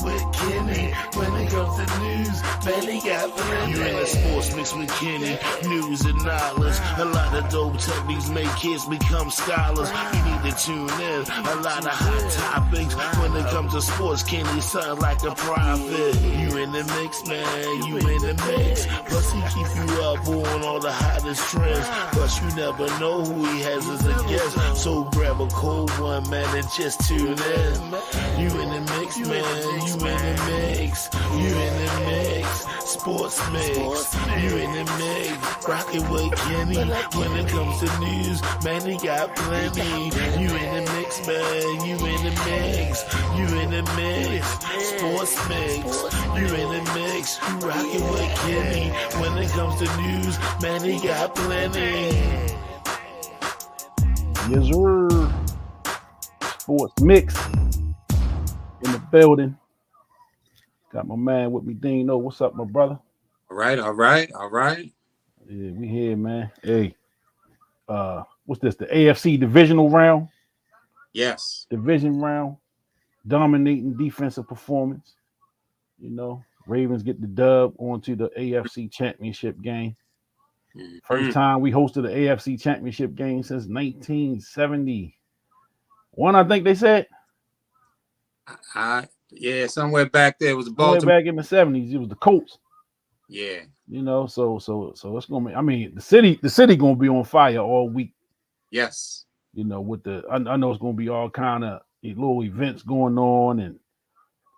with Kenny. When it comes to news, man, he got plenty. You in the sports mix with Kenny. News and knowledge. A lot of dope techniques make kids become scholars. You need to tune in. A lot of hot topics. When it comes to sports, Kenny sound like a prophet. You in the mix, man. You in the mix. Plus, he keep you up on all the hottest trends. Plus, you never know who he has as a guest. So grab a cold one, man, and just tune in. You in the mix, man. You in the mix. You in the mix. Sports mix. You in the mix. Rockin' with Kenny. When it comes to news, man, he got plenty. You in the mix, man. You in the mix. You in the mix. Sports mix. You in the mix. You rockin' with Kenny. When it comes to news, man, he got plenty. Yes, sir. Sports mix in the building. Got my man with me, Dino. What's up, my brother? All right. Yeah, we here, man. Hey, what's this? The AFC Divisional round? Yes. Division round. Dominating defensive performance. You know, Ravens get the dub onto the AFC Championship game. First time we hosted the AFC Championship game since 1971, I think they said. Yeah, somewhere back there was Baltimore. Somewhere back in the 70s, it was the Colts. Yeah. You know, so it's gonna be. I mean, the city gonna be on fire all week. Yes. You know, with I know it's gonna be all kind of little events going on, and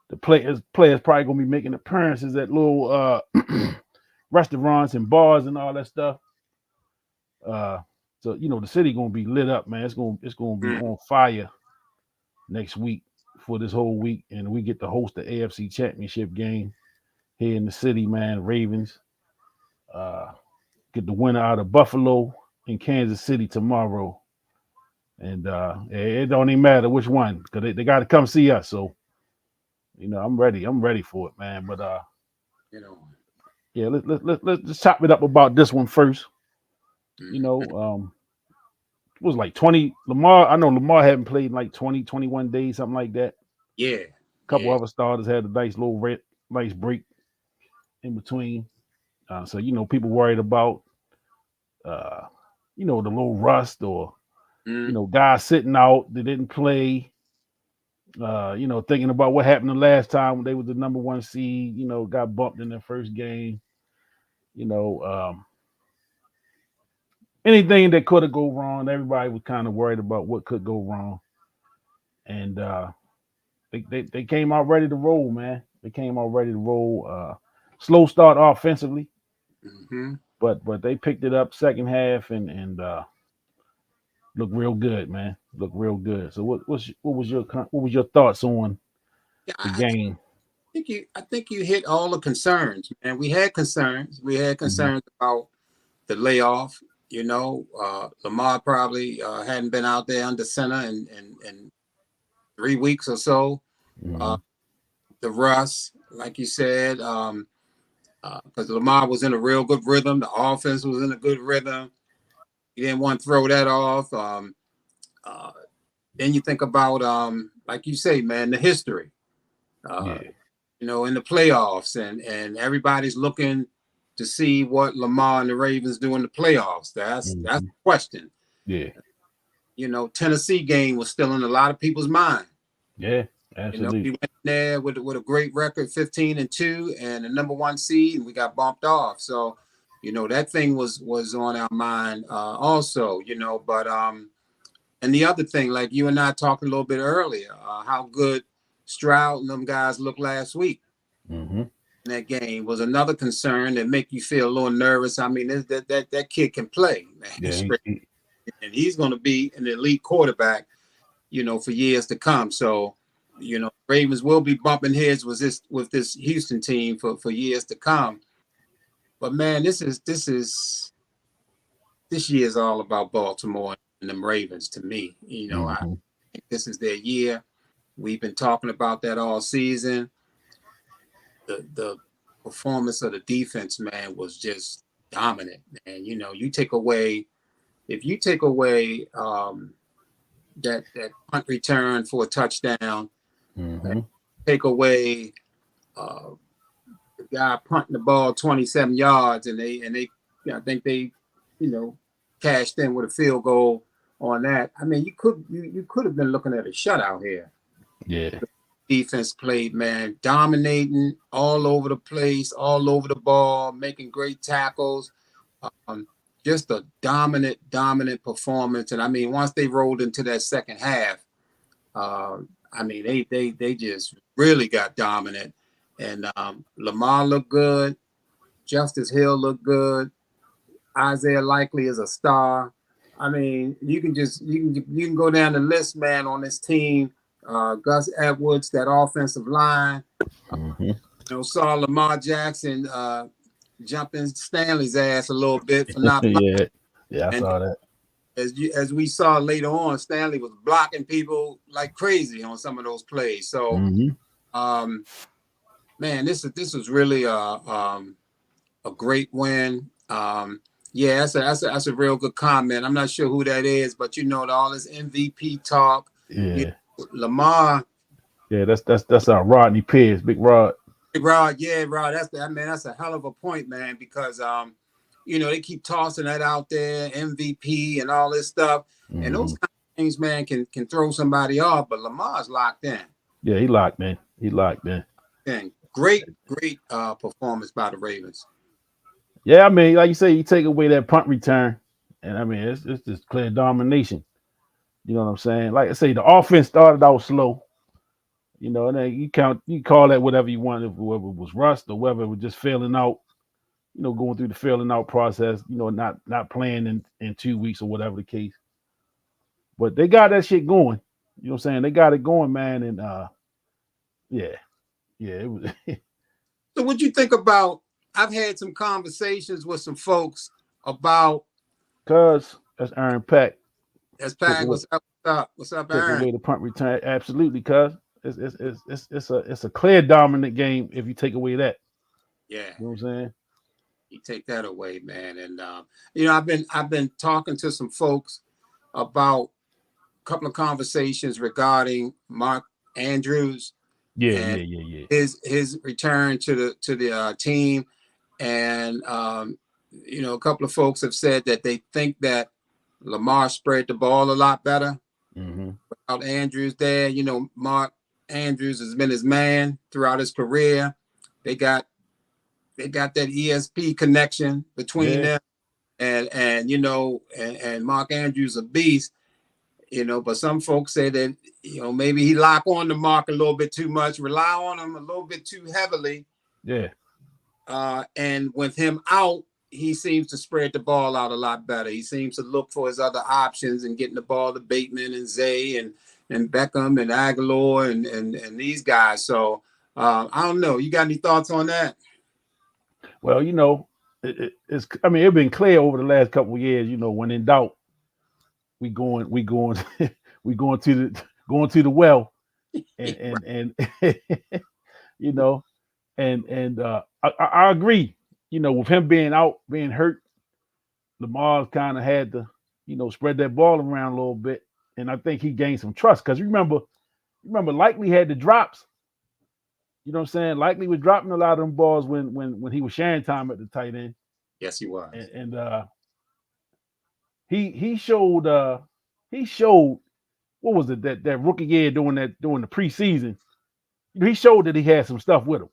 the players probably gonna be making appearances at little restaurants and bars and all that stuff. So you know, the city gonna be lit up, man. It's gonna be on fire next week for this whole week, and we get to host the AFC Championship game here in the city, man. Ravens get the winner out of Buffalo and Kansas City tomorrow, and it don't even matter which one, because they got to come see us. So you know, I'm ready for it, man. But you know, yeah, let's just chop it up about this one first. You know, it was like 20 Lamar. I know Lamar hadn't played in like 20, 21 days, something like that. Yeah. A couple other starters had a nice break in between. So you know, people worried about you know, the little rust or you know, guys sitting out that didn't play. You know, thinking about what happened the last time when they were the number one seed, you know, got bumped in their first game. You know, anything that could have go wrong, everybody was kind of worried about what could go wrong. And they came out ready to roll, man. They came out ready to roll. Slow start offensively, but they picked it up second half and looked real good, man. Looked real good. So what was your thoughts on the game? I think you hit all the concerns, man. We had concerns. About the layoff. You know, Lamar probably hadn't been out there under center in 3 weeks or so. The rust, like you said, because Lamar was in a real good rhythm. The offense was in a good rhythm. He didn't want to throw that off. Then you think about, like you say, man, the history. You know, in the playoffs, and everybody's looking to see what Lamar and the Ravens do in the playoffs. That's the question. Yeah. You know, Tennessee game was still in a lot of people's mind. Yeah, absolutely. You know, we went there with a great record, 15-2, and the number one seed, and we got bumped off. So, you know, that thing was on our mind also. You know, but and the other thing, like you and I talked a little bit earlier, how good Stroud and them guys looked last week. In that game was another concern that make you feel a little nervous. I mean, that kid can play, man. Yeah, and he's going to be an elite quarterback, you know, for years to come. So, you know, Ravens will be bumping heads with this Houston team for years to come. But man, this year is all about Baltimore and them Ravens to me. You know, I think this is their year. We've been talking about that all season. The performance of the defense, man, was just dominant. And you know, if you take away that punt return for a touchdown, and take away the guy punting the ball 27 yards, and they I think they, cashed in with a field goal on that. I mean, you could have been looking at a shutout here. Yeah. Defense played, man, dominating all over the place, all over the ball, making great tackles. Just a dominant performance. And I mean, once they rolled into that second half, I mean, they just really got dominant. And Lamar looked good. Justice Hill looked good. Isaiah Likely is a star. I mean, you can go down the list, man, on this team. Gus Edwards, that offensive line. Saw Lamar Jackson jumping Stanley's ass a little bit for not. Yeah, I saw that. As we saw later on, Stanley was blocking people like crazy on some of those plays. So, man, this was really a great win. Yeah, that's a real good comment. I'm not sure who that is, but all this MVP talk. Yeah, Lamar. Yeah, that's our Rodney Pierce, Big Rod. Big Rod, yeah, Rod. That's a hell of a point, man. Because they keep tossing that out there, MVP and all this stuff, and those kind of things, man, can throw somebody off. But Lamar's locked in. Yeah, he locked in. And great performance by the Ravens. Yeah, I mean, like you say, you take away that punt return, and I mean, it's just clear domination. You know what I'm saying? Like I say, the offense started out slow, and then you call that whatever you want, whether it was rust or whether it was just failing out, going through the failing out process, not playing in 2 weeks or whatever the case. But they got that shit going. You know what I'm saying? They got it going, man, and yeah, it was. So what you think about? I've had some conversations with some folks about. Cuz that's Aaron Peck. That's Peck. What's up, Aaron? Take away the punt return, absolutely. Cuz it's a clear dominant game if you take away that. Yeah, you know what I'm saying. You take that away, man, and I've been talking to some folks about a couple of conversations regarding Mark Andrews. Yeah. His return to the team. And, a couple of folks have said that they think that Lamar spread the ball a lot better without Andrews there. Mark Andrews has been his man throughout his career. They got that ESP connection between them, and Mark Andrews a beast. But some folks say that maybe he lock on to Mark a little bit too much, rely on him a little bit too heavily. Yeah. And with him out, he seems to spread the ball out a lot better. He seems to look for his other options and getting the ball to Bateman and Zay and Beckham and Aguilar and these guys. So I don't know. You got any thoughts on that? Well, it's been clear over the last couple of years. When in doubt, we going to the well, and I agree. With him being out, being hurt, Lamar's kind of had to, spread that ball around a little bit, and I think he gained some trust because remember, Likely had the drops. You know what I'm saying? Likely was dropping a lot of them balls when he was sharing time at the tight end. Yes, he was. And he showed what was it that rookie year during the preseason. He showed that he had some stuff with him.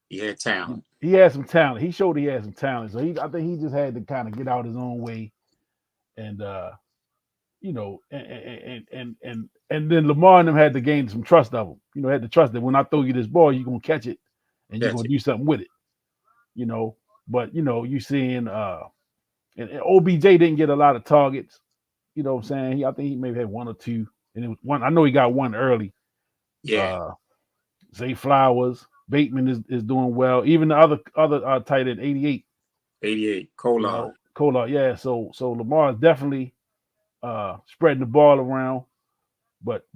He had talent. He had some talent. He showed he had some talent. So I think he just had to kind of get out his own way, and and then Lamar and them had to gain some trust of him. Had to trust that when I throw you this ball, you're gonna catch it and you're gonna do something with it. But you seeing and OBJ didn't get a lot of targets. You know what I'm saying? I think he maybe had one or two, and it was one. I know he got one early. Yeah. Zay Flowers, Bateman is doing well. Even the other tight end, 88. Kolar. Yeah. So Lamar is definitely spreading the ball around. But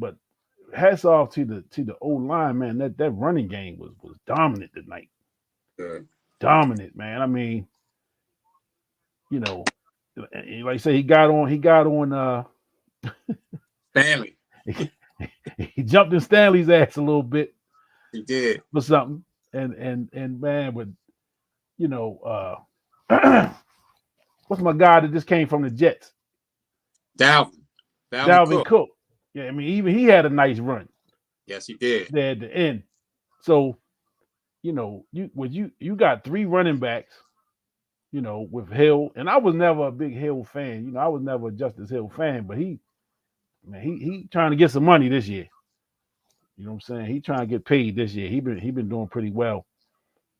hats off to the old line, man. That running game was dominant tonight. Good. Dominant, man. I mean, like I say, he got on Stanley. He jumped in Stanley's ass a little bit. He did. for something. And man, with what's my guy that just came from the Jets? Dalvin Dalvin Cook. Cook. Yeah, I mean, even he had a nice run Yes, he did. there at the end. So, you got 3 running backs, with Hill, and I was never a big Hill fan. I was never a Justice Hill fan, but he trying to get some money this year. You know what I'm saying? He trying to get paid this year. He been doing pretty well.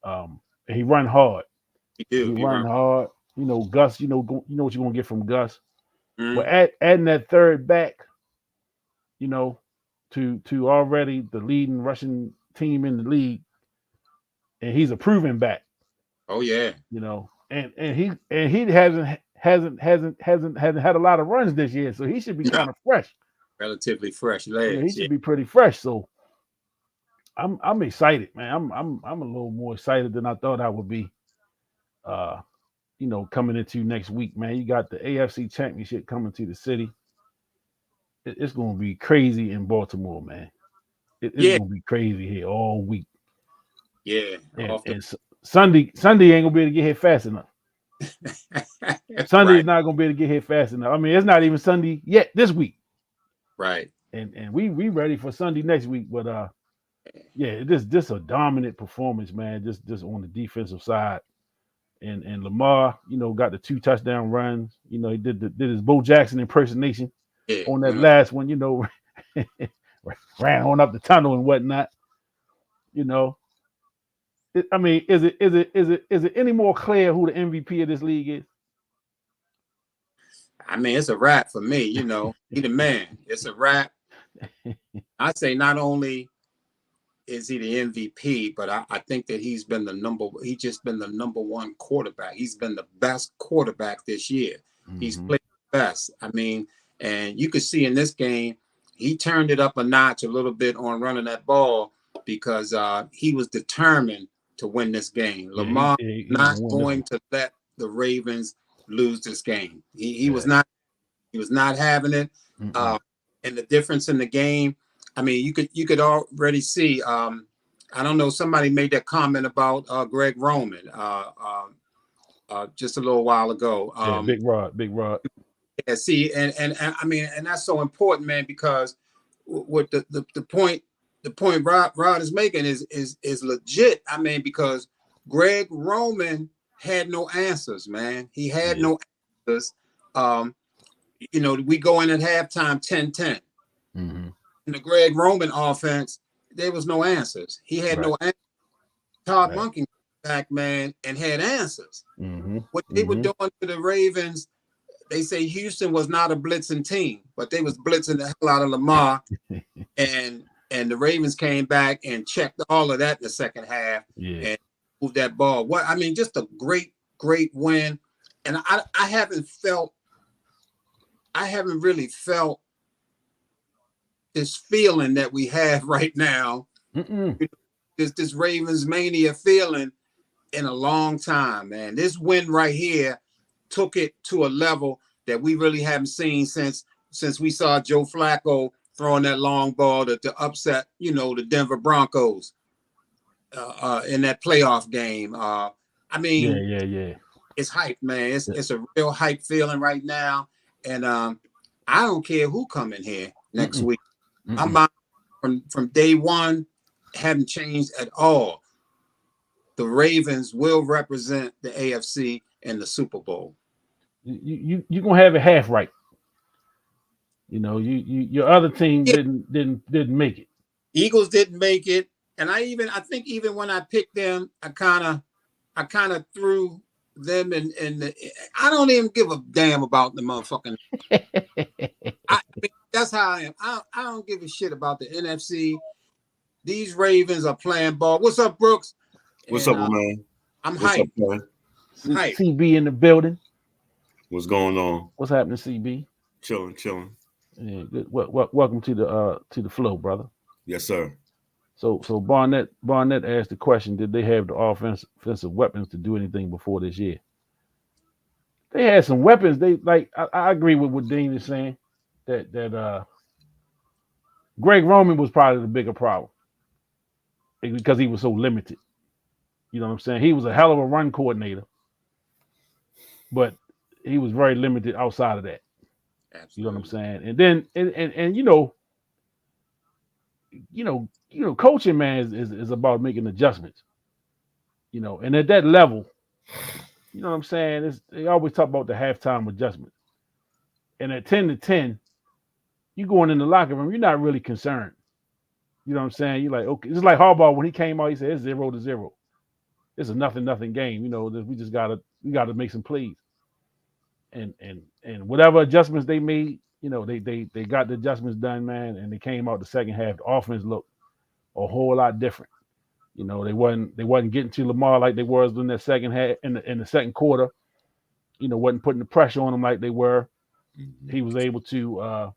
And he run hard. He run hard. Gus. You know what you're gonna get from Gus. Mm-hmm. But adding that third back, to already the leading rushing team in the league, and he's a proven back. Oh yeah. And he hasn't had a lot of runs this year, so he should be kind of fresh. Relatively fresh legs. Yeah, he should be pretty fresh. So I'm excited, man. I'm a little more excited than I thought I would be. Coming into next week, man. You got the AFC Championship coming to the city. It's going to be crazy in Baltimore, man. It's going to be crazy here all week. Yeah. And Sunday ain't going to be able to get here fast enough. Sunday is not going to be able to get here fast enough. I mean, it's not even Sunday yet this week. Right. And we ready for Sunday next week. But this a dominant performance, man. Just on the defensive side. And Lamar, got the 2 touchdown runs. He did his Bo Jackson impersonation on that last one. Ran on up the tunnel and whatnot. I mean, is it any more clear who the MVP of this league is? I mean, it's a wrap for me. He the man. It's a wrap. I say not only is he the MVP, but I think that he's just been the number 1 quarterback. He's been the best quarterback this year. Mm-hmm. He's played the best. I mean, and you could see in this game, he turned it up a notch a little bit on running that ball because he was determined to win this game. Lamar not going to let the Ravens lose this game. He was not having it. Mm-hmm. And the difference in the game, I mean, you could already see. I don't know. Somebody made that comment about Greg Roman just a little while ago. Big Rod. Yeah. See, and I mean, and that's so important, man, because what the point Rod is making is legit. I mean, because Greg Roman had no answers, man. He had no answers. We go in at halftime 10-10. Mm-hmm. In the Greg Roman offense, there was no answers. He had no answers. Todd Monken back, man, and had answers. Mm-hmm. What they were doing to the Ravens, they say Houston was not a blitzing team, but they was blitzing the hell out of Lamar. and the Ravens came back and checked all of that in the second half and moved that ball. I mean, just a great win. And I haven't really felt this feeling that we have right now, this Ravens mania feeling in a long time, man. This win right here took it to a level that we really haven't seen since we saw Joe Flacco throwing that long ball to upset, the Denver Broncos in that playoff game. I mean, yeah. It's hype, man. It's a real hype feeling right now, and I don't care who come in here next week. My mind from day one haven't changed at all. The Ravens will represent the AFC in the Super Bowl. You're gonna have it half right. Your other team didn't make it. Eagles didn't make it, and I think even when I picked them, I kind of threw them in the. I don't even give a damn about the motherfucking. I mean, that's how I am. I don't give a shit about the NFC. These Ravens are playing ball. What's up, Brooks? What's up, man? I'm hyped. Hype. CB in the building. What's going on? What's happening, CB? Chilling. Yeah, good. Welcome to the flow, brother. Yes, sir. So Barnett asked the question: did they have the offensive weapons to do anything before this year? They had some weapons. They I agree with what Dean is saying. That Greg Roman was probably the bigger problem. because he was so limited. You know what I'm saying? He was a hell of a run coordinator, but he was very limited outside of that. Absolutely. You know what I'm saying? And then and coaching, man, is about making adjustments. And at that level, you know what I'm saying? They always talk about the halftime adjustment. And at 10-10, you going in the locker room, you're not really concerned. You know what I'm saying? You're like, okay, it's like Harbaugh when he came out, he said it's 0-0. It's a nothing game. We just gotta make some plays. And whatever adjustments they made, they got the adjustments done, man, and they came out the second half. The offense looked a whole lot different. They wasn't getting to Lamar like they was in that second half in the second quarter. Wasn't putting the pressure on him like they were. Mm-hmm. He was able to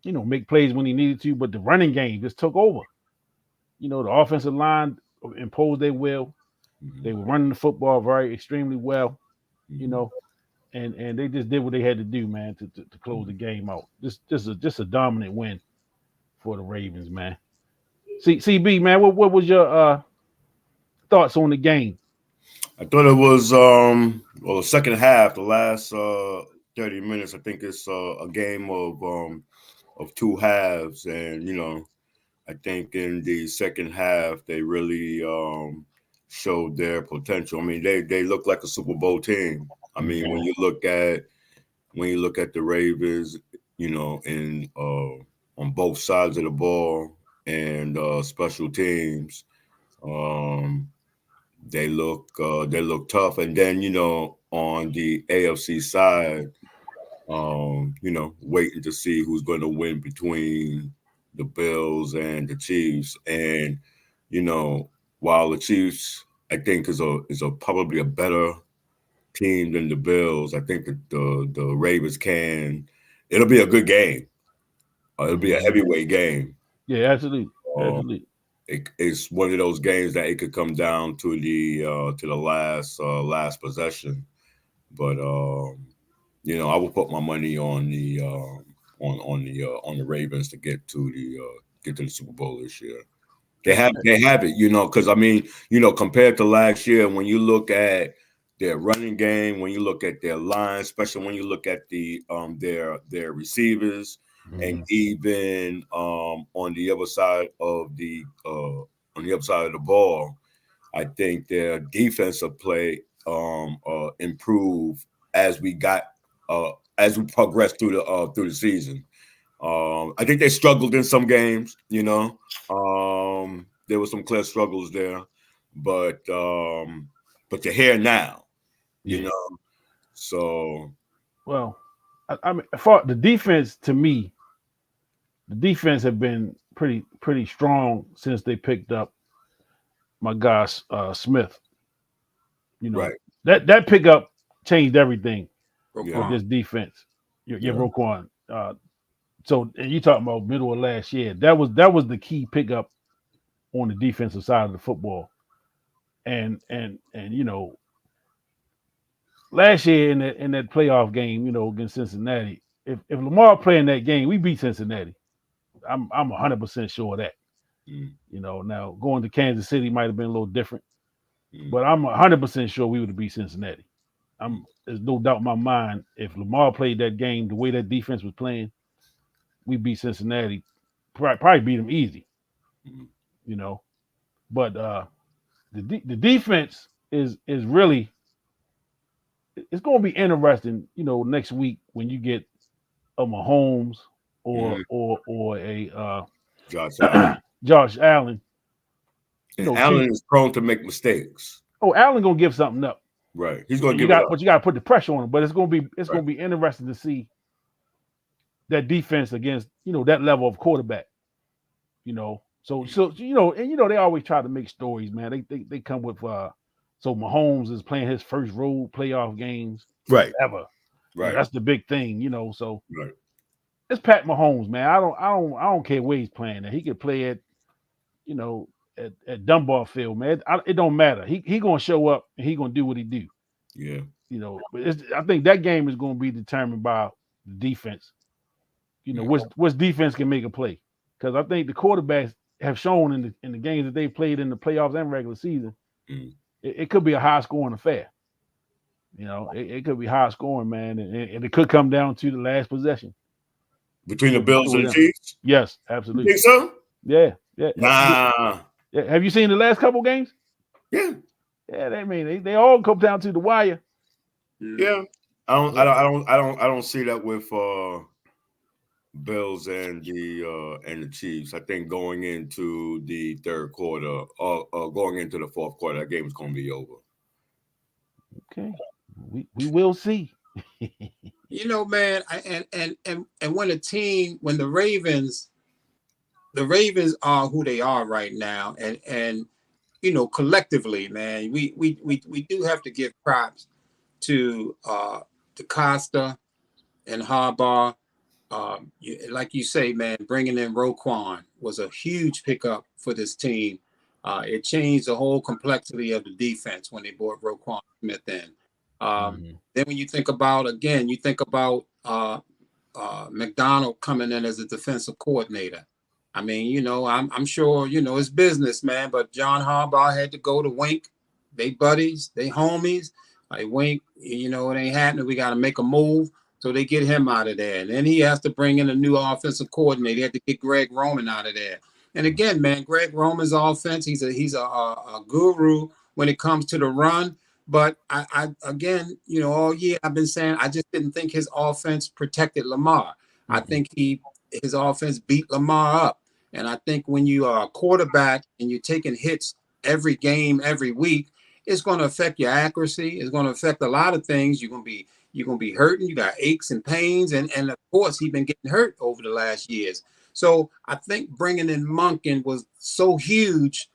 make plays when he needed to, but the running game just took over. The offensive line imposed their will. Mm-hmm. They were running the football extremely well, Mm-hmm. and they just did what they had to do, man, to close the game out. Just a dominant win for the Ravens, man. CB, man, what was your thoughts on the game? I thought it was the second half, the last 30 minutes. I think it's a game of two halves, and I think in the second half they really showed their potential. I mean, they look like a Super Bowl team. I mean, when you look at the Ravens, in on both sides of the ball and special teams, they look tough. And then on the AFC side, waiting to see who's going to win between the Bills and the Chiefs. And while the Chiefs, I think, is a probably a better team than the Bills, I think that the Ravens it'll be a good game. It'll be a heavyweight game. Yeah, absolutely. Absolutely. It's one of those games that it could come down to the last possession. But I will put my money on the Ravens to get to the Super Bowl this year. They have it, because I mean, compared to last year, when you look at their running game, when you look at their line, especially when you look at their receivers, and even on the other side of the ball, I think their defensive play improved as we progressed through the season. I think they struggled in some games, there were some clear struggles there, but you're here now, so. Well, I mean, for the defense, to me, the defense have been pretty strong since they picked up my guy Smith. Right. That pickup changed everything Roquan. with this defense. Roquan. So, and you talking about middle of last year? That was the key pickup on the defensive side of the football, and last year in that playoff game, against Cincinnati, if Lamar playing that game, we beat Cincinnati. I'm 100% sure of that. Now going to Kansas City might have been a little different, but I'm 100% sure we would have beat Cincinnati. There's no doubt in my mind if Lamar played that game the way that defense was playing, we beat Cincinnati. Probably beat them easy. But the defense is really, it's going to be interesting. Next week when you get a Mahomes or a Josh Allen. Allen is prone to make mistakes. Oh, Allen gonna give something up. Right, he's gonna give but you got to put the pressure on him. But it's gonna be interesting to see that defense against that level of quarterback. So they always try to make stories, man. They come with so Mahomes is playing his first road playoff games ever. Right, that's the big thing. So right. It's Pat Mahomes, man. I don't care where he's playing. He could play at Dunbar Field, man. It don't matter. He gonna show up and he gonna do what he do. Yeah. But I think that game is gonna be determined by the defense. Which defense can make a play, because I think the quarterbacks have shown in the games that they played in the playoffs and regular season, Mm. it could be a high scoring affair. It could be high scoring, man, and it could come down to the last possession Between the Bills and the Chiefs? Yes, You absolutely. think so? Yeah. Nah. Have you seen the last couple games? Yeah. Yeah, they all come down to the wire. Yeah. I don't see that with Bills and the Chiefs. I think going into the third quarter or going into the fourth quarter, that game is going to be over. Okay, we will see. Man, and when the Ravens are who they are right now, and collectively, man, we do have to give props to Costa and Harbaugh. Like you say, man, bringing in Roquan was a huge pickup for this team. It changed the whole complexity of the defense when they brought Roquan Smith in. Then when you think about McDonald coming in as a defensive coordinator. I mean, I'm sure, it's business, man, but John Harbaugh had to go to Wink. They buddies, they homies. Like Wink, it ain't happening. We got to make a move. So they get him out of there. And then he has to bring in a new offensive coordinator. He had to get Greg Roman out of there. And again, man, Greg Roman's offense, he's a guru when it comes to the run. But I again, all year I've been saying I just didn't think his offense protected Lamar. I think his offense beat Lamar up. And I think when you are a quarterback and you're taking hits every game, every week, it's going to affect your accuracy. It's going to affect a lot of things. You're going to be hurting. You got aches and pains. And of course, he's been getting hurt over the last years. So I think bringing in Monken was so huge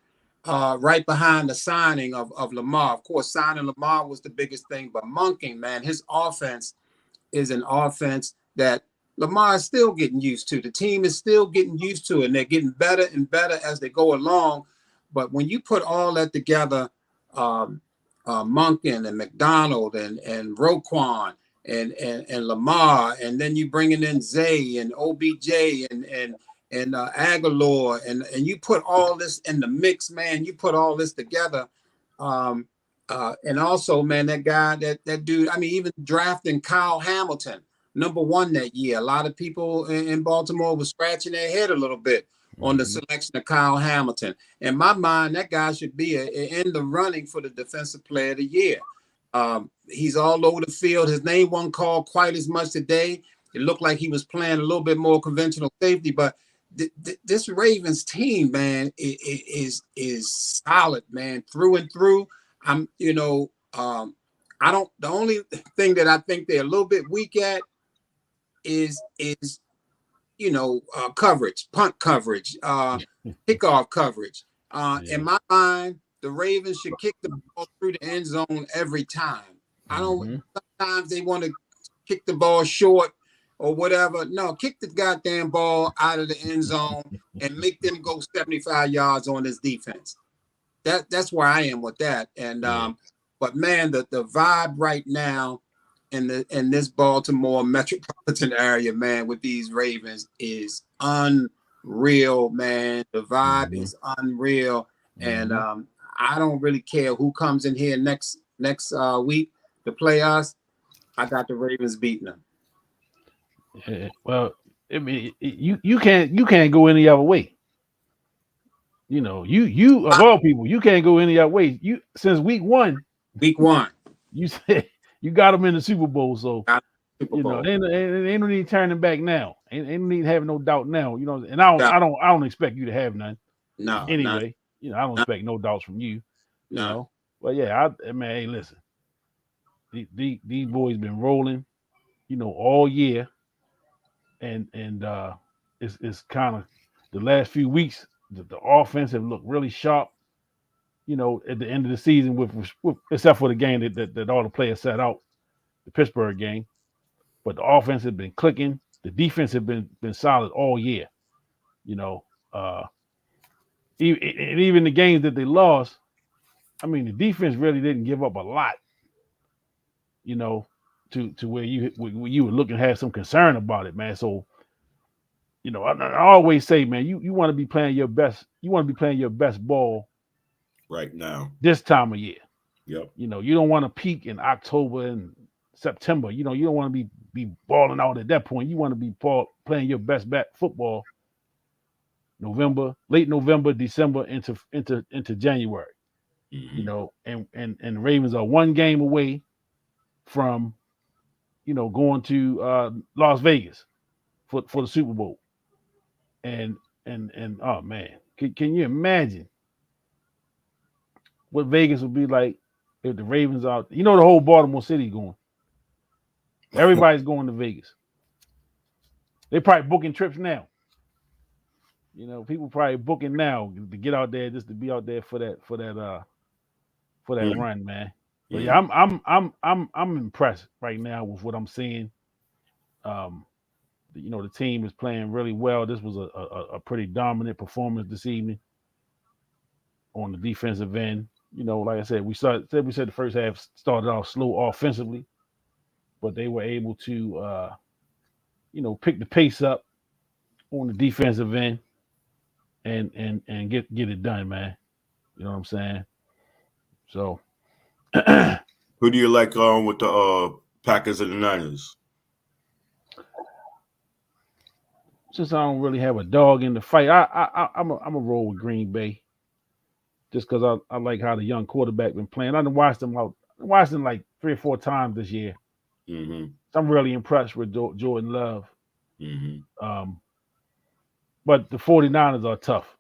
right behind the signing of Lamar. Of course, signing Lamar was the biggest thing. But Monken, man, his offense is an offense that Lamar is still getting used to. The team is still getting used to it, and they're getting better and better as they go along. But when you put all that together, Monken and McDonald and Roquan and Lamar, and then you bringing in Zay and OBJ and Aguilar, and you put all this in the mix, man. You put all this together, and also, man, that dude. I mean, even drafting Kyle Hamilton, #1 that year. A lot of people in Baltimore were scratching their head a little bit on the selection of Kyle Hamilton. In my mind, that guy should be in the running for the Defensive Player of the Year. He's all over the field. His name wasn't called quite as much today. It looked like he was playing a little bit more conventional safety, but this Ravens team, man, is solid, man, through and through. The only thing that I think they're a little bit weak at is coverage, punt coverage, kickoff coverage. In my mind, the Ravens should kick the ball through the end zone every time. Sometimes they want to kick the ball short or whatever. No, kick the goddamn ball out of the end zone and make them go 75 yards on this defense. That's where I am with that. And but man, the vibe right now in this Baltimore metropolitan area, man, with these Ravens is unreal, man. The vibe is unreal. And I don't really care who comes in here next week to play us. I got the Ravens beating them. Yeah, well, I mean, you can't go any other way. You of all people, you can't go any other way. You since week one, you said you got them in the Super Bowl, so ain't no need turning back now. Ain't no need having no doubt now. And I don't expect you to have none. No. Anyway, I don't expect no doubts from you. No. But yeah, hey, listen, these boys been rolling, all year, and it's kind of the last few weeks. The offense have looked really sharp. At the end of the season, with except for the game that all the players sat out, the Pittsburgh game. But the offense has been clicking. The defense has been solid all year. Even the games that they lost, I mean, the defense really didn't give up a lot. To where you were looking to have some concern about it, man. So You know, I always say, man, you want to be playing your best. You want to be playing your best ball right now. this time of year. Yep. You know, you don't want to peak in October and September. You know, you don't want to be balling out at that point. You want to be playing your best football November, late November, December into January. Mm-hmm. You know, and the Ravens are one game away from, you know, going to Las Vegas for the Super Bowl. And oh man, can you imagine what Vegas would be like if the Ravens are, you know, the whole Baltimore City going. Everybody's going to Vegas. They probably booking trips now. You know, people probably booking now to get out there just to be out there for that run, man. But yeah, I'm impressed right now with what I'm seeing. You know, the team is playing really well. This was a pretty dominant performance this evening on the defensive end. You know, like I said, we said the first half started off slow offensively, but they were able to you know, pick the pace up on the defensive end and get it done, man. You know what I'm saying? So who do you like with the Packers and the Niners? Since I don't really have a dog in the fight, I'm a roll with Green Bay, just because I like how the young quarterback been playing. I watched them like 3 or 4 times this year. Mm-hmm. I'm really impressed with Jordan Love. Mm-hmm. But the 49ers are tough.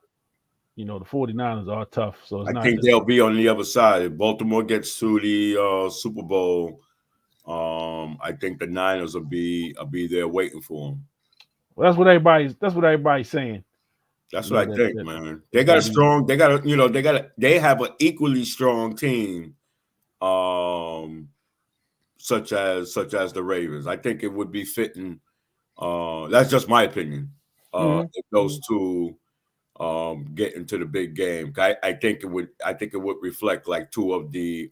You know, the 49ers are tough. So I think they'll be on the other side. If Baltimore gets to the Super Bowl, I think the Niners will be there waiting for them. Well, that's what everybody's saying. That's what I think, man. They got a strong. They have an equally strong team, such as the Ravens. I think it would be fitting. That's just my opinion. If those two get into the big game, I think it would reflect like two of the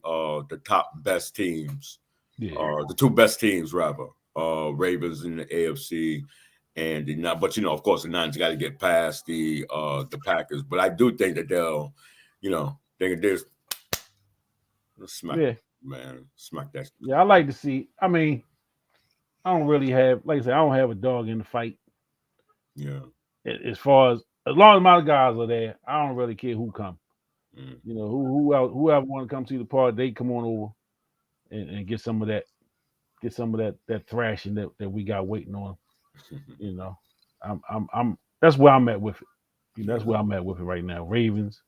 top best teams, the two best teams rather, Ravens in the AFC. And but you know, of course, the Niners got to get past the Packers. But I do think that they'll, you know, there's smack, man, smack that. Yeah, I like to see. I mean, I don't really have, like I said, I don't have a dog in the fight. Yeah. As long as my guys are there, I don't really care who come. You know, whoever want to come to the party, they come on over and get some of that thrashing that we got waiting on. You know, I'm that's where I'm at with it. You know, that's where I'm at with it right now. Ravens.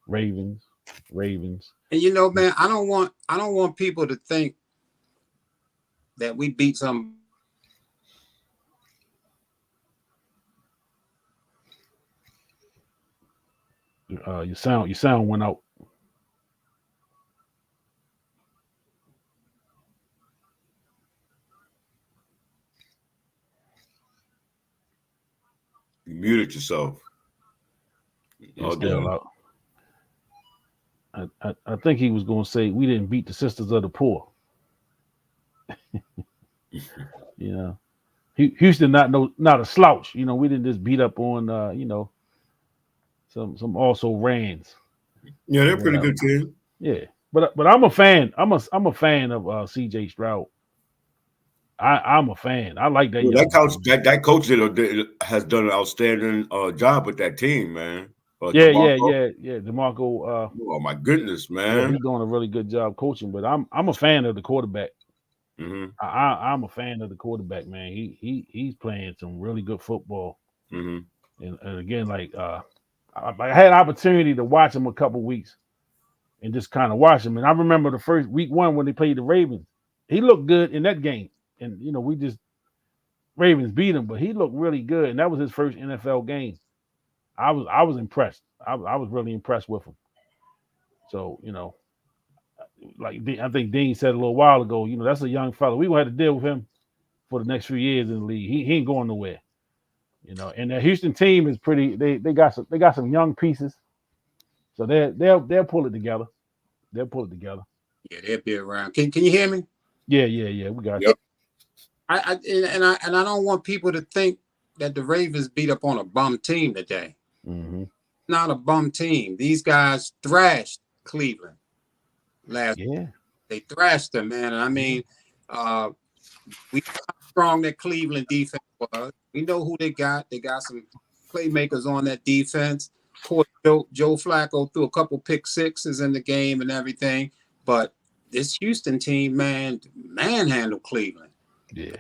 And you know, man, I don't want people to think that we beat some. Your sound went out. You muted yourself. Out. I think he was going to say we didn't beat the Sisters of the Poor. You know, Houston not a slouch. You know, we didn't just beat up on you know, some also Rans. Yeah, they're a pretty good team. Yeah, but I'm a fan. I'm a fan of C.J. Stroud. I'm a fan. I like that. That coach has done an outstanding job with that team, man. Yeah. DeMarco. Oh my goodness, man! Yeah, he's doing a really good job coaching. But I'm a fan of the quarterback. Mm-hmm. I'm a fan of the quarterback, man. He's playing some really good football. Mm-hmm. And again, like I had an opportunity to watch him a couple weeks and just kind of watch him. And I remember the first week 1 when they played the Ravens. He looked good in that game. And, you know, Ravens beat him, but he looked really good. And that was his first NFL game. I was impressed. I was really impressed with him. So, you know, like I think Dean said a little while ago, you know, that's a young fellow. We going to have to deal with him for the next few years in the league. He ain't going nowhere. You know, and the Houston team is pretty. They got some young pieces, so they'll pull it together. They'll pull it together. Yeah, they'll be around. Can you hear me? Yeah. We got you. I don't want people to think that the Ravens beat up on a bum team today. Mm-hmm. Not a bum team. These guys thrashed Cleveland last. Yeah. They thrashed them, man. And I mean, we know how strong that Cleveland defense was. We know who they got. They got some playmakers on that defense. Of course, Joe Flacco threw a couple pick sixes in the game and everything. But this Houston team, man, manhandled Cleveland. Yeah.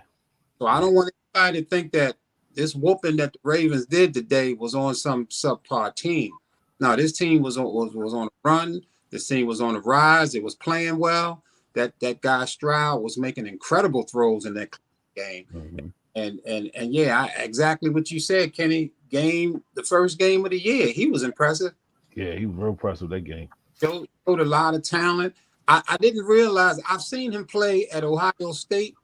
So I don't want anybody to think that this whooping that the Ravens did today was on some subpar team. No, this team was on a run. This team was on a rise. It was playing well. That guy Stroud was making incredible throws in that game. Mm-hmm. And yeah, exactly what you said, Kenny. The first game of the year, he was impressive. Yeah, he was real impressive that game. Showed a lot of talent. I didn't realize, I've seen him play at Ohio State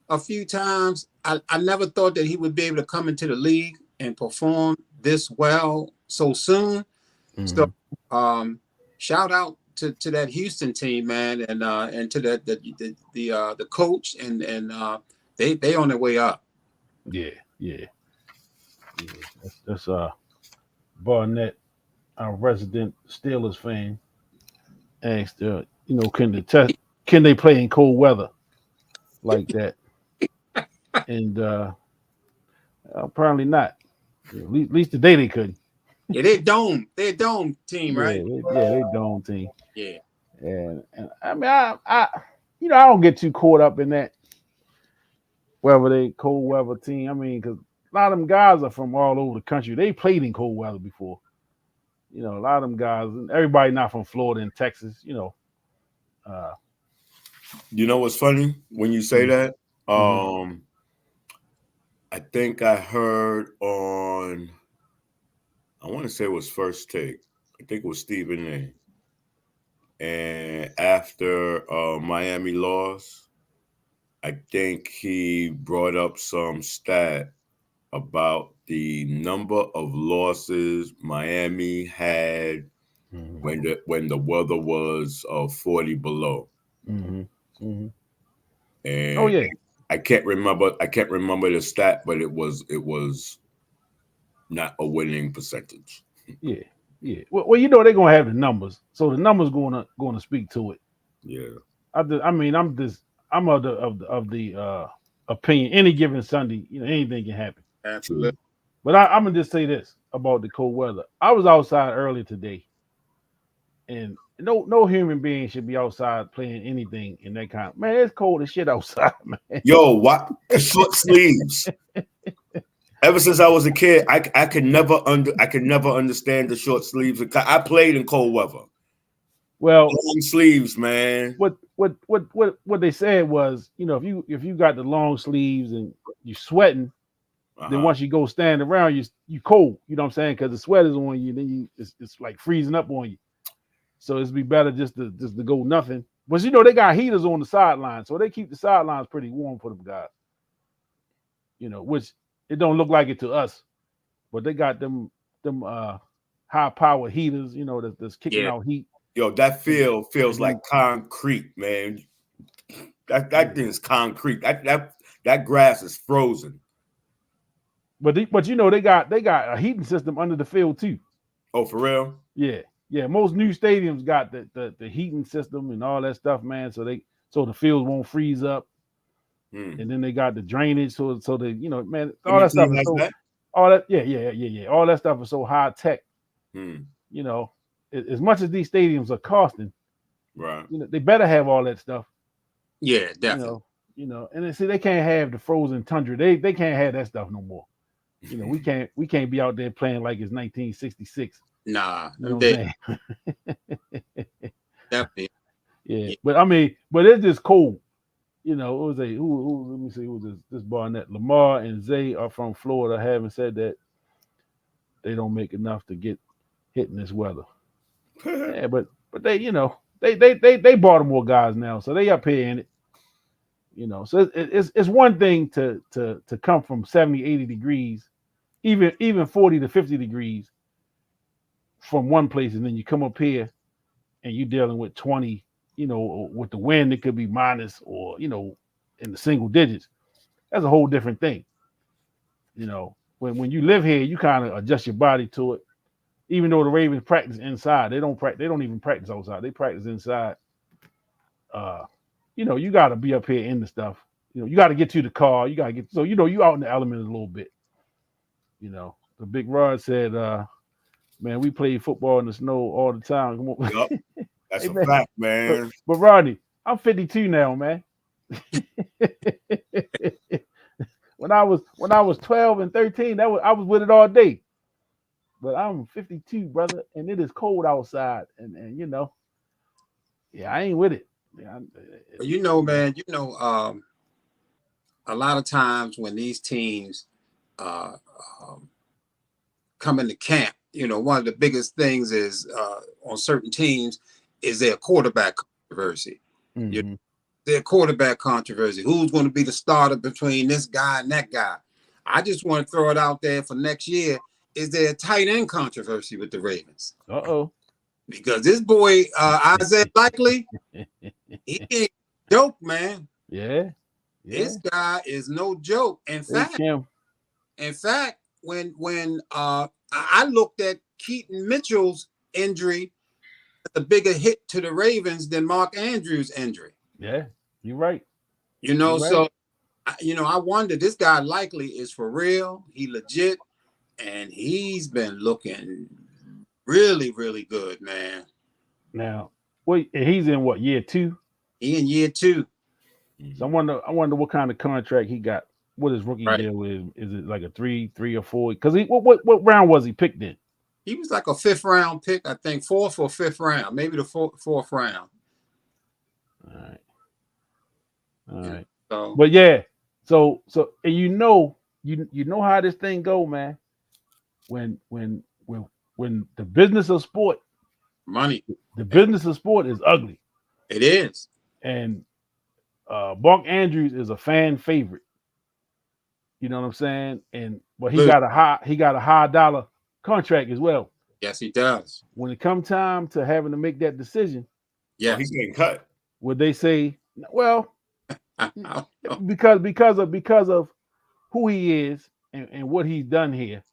a few times. I never thought that he would be able to come into the league and perform this well so soon. Mm-hmm. So shout out to that Houston team, man, and to the coach, and they on their way up. Yeah. That's Barnett, our resident Steelers fan, asked, can they play in cold weather like that? And apparently not. At least today they couldn't. Yeah, they're a dome team, right? They dome team. Yeah. And I mean, I don't get too caught up in that. Whether they cold weather team, I mean, because a lot of them guys are from all over the country. They played in cold weather before. A lot of them guys, everybody not from Florida and Texas, You know what's funny when you say that? I think I heard on, I want to say it was First Take. I think it was Stephen A. And after Miami lost, I think he brought up some stat about the number of losses Miami had when the weather was 40 below. Mm-hmm. Mm-hmm. And I can't remember the stat, but it was not a winning percentage. Yeah. Well, they're gonna have the numbers, so the numbers gonna speak to it. Yeah. I'm of the opinion any given Sunday, anything can happen. Absolutely. But I'm gonna just say this about the cold weather. I was outside earlier today, and no human being should be outside playing anything in that kind. Man, it's cold as shit outside, man. Yo, what short sleeves? Ever since I was a kid, I could never understand the short sleeves. I played in cold weather. Well, long sleeves, man. What they said was, if you got the long sleeves and you're sweating, then once you go stand around, you cold. You know what I'm saying? Because the sweat is on you, then it's like freezing up on you. So it'd be better just to go nothing. But they got heaters on the sideline, so they keep the sidelines pretty warm for them guys. Which it don't look like it to us, but they got them high power heaters, that's kicking out heat. Yo, that feels like concrete, man. That thing's concrete. That grass is frozen. But they got a heating system under the field too. Oh, for real? Yeah. Most new stadiums got the heating system and all that stuff, man. So the fields won't freeze up. And then they got the drainage, so they, man, all that stuff is so, all that, yeah. All that stuff is so high tech. As much as these stadiums are costing, right? They better have all that stuff. Yeah, definitely. And see, they can't have the frozen tundra. They can't have that stuff no more. We can't be out there playing like it's 1966. Nah, definitely. Yeah, but it's just cold. It was let me see, who was this Barnett? Lamar and Zay are from Florida, having said that they don't make enough to get hit in this weather. Yeah, but they, they Baltimore guys now, so they up here in it. So it's one thing to come from 70, 80 degrees, even 40 to 50 degrees from one place, and then you come up here and you're dealing with 20. With the wind, it could be minus or, in the single digits. That's a whole different thing. when you live here, you kind of adjust your body to it. Even though the Ravens practice inside, they don't even practice outside. They practice inside. You got to be up here in the stuff. You got to get to the car. You got to get you out in the element a little bit. The Big Rod said, "Man, we play football in the snow all the time." Come on. Yep. That's Hey, a man. fact, man. But Rodney, I'm 52 now, man. when I was 12 and 13, I was with it all day. But I'm 52, brother, and it is cold outside, and yeah, I ain't with it. Yeah, Man, a lot of times when these teams come into camp, one of the biggest things is on certain teams is their quarterback controversy. mm-hmm. Their quarterback controversy. Who's going to be the starter between this guy and that guy? I just want to throw it out there for next year. Is there a tight end controversy with the Ravens? Uh-oh. Because this boy, Isaiah Likely, he ain't a joke, man. Yeah. This guy is no joke. In fact, when I looked at Keaton Mitchell's injury, a bigger hit to the Ravens than Mark Andrews' injury. Yeah, you're right. So I wonder, this guy Likely is for real. He legit, and he's been looking really, really good, man. Now, he's in what, year 2? He in year 2. So I wonder what kind of contract he got. What his rookie deal is? Is it like a 3 or 4? Because what round was he picked in? He was like a 5th round pick, I think, 4th or 5th round, maybe the 4th round. All right. But yeah, so and you know how this thing go, man. When the business of sport, money, the business of sport is ugly. It is. And Mark Andrews is a fan favorite. You know what I'm saying? But he got a high dollar contract as well. Yes, he does. When it comes time to having to make that decision, he's getting cut. Would they say, well, because of who he is and what he's done here,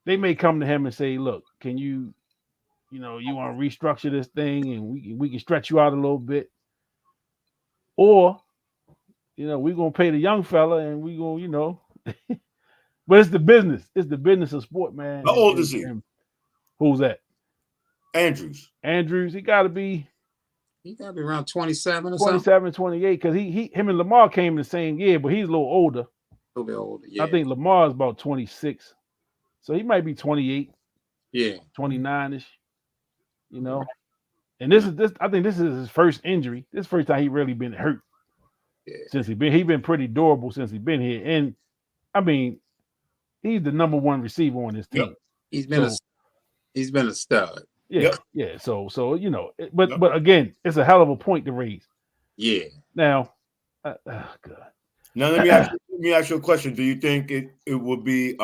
they may come to him and say, look, can you want to restructure this thing and we can stretch you out a little bit, or we're gonna pay the young fella and we gonna but it's the business of sport, man. How old is he? Who's that? Andrews, he gotta be around 27 or 27, something. 28, because him and Lamar came in the same year, but he's a little older. A little bit older, yeah. I think Lamar is about 26, so he might be 28, 29ish, And I think this is his first injury. This is the first time he really been hurt since he been pretty durable since he been here. And I mean, he's the number 1 receiver on this team. Yep. He's been a stud. Yeah, yeah. So but again, it's a hell of a point to raise. Yeah. Now, God. Now let me ask you a question. Do you think it would be?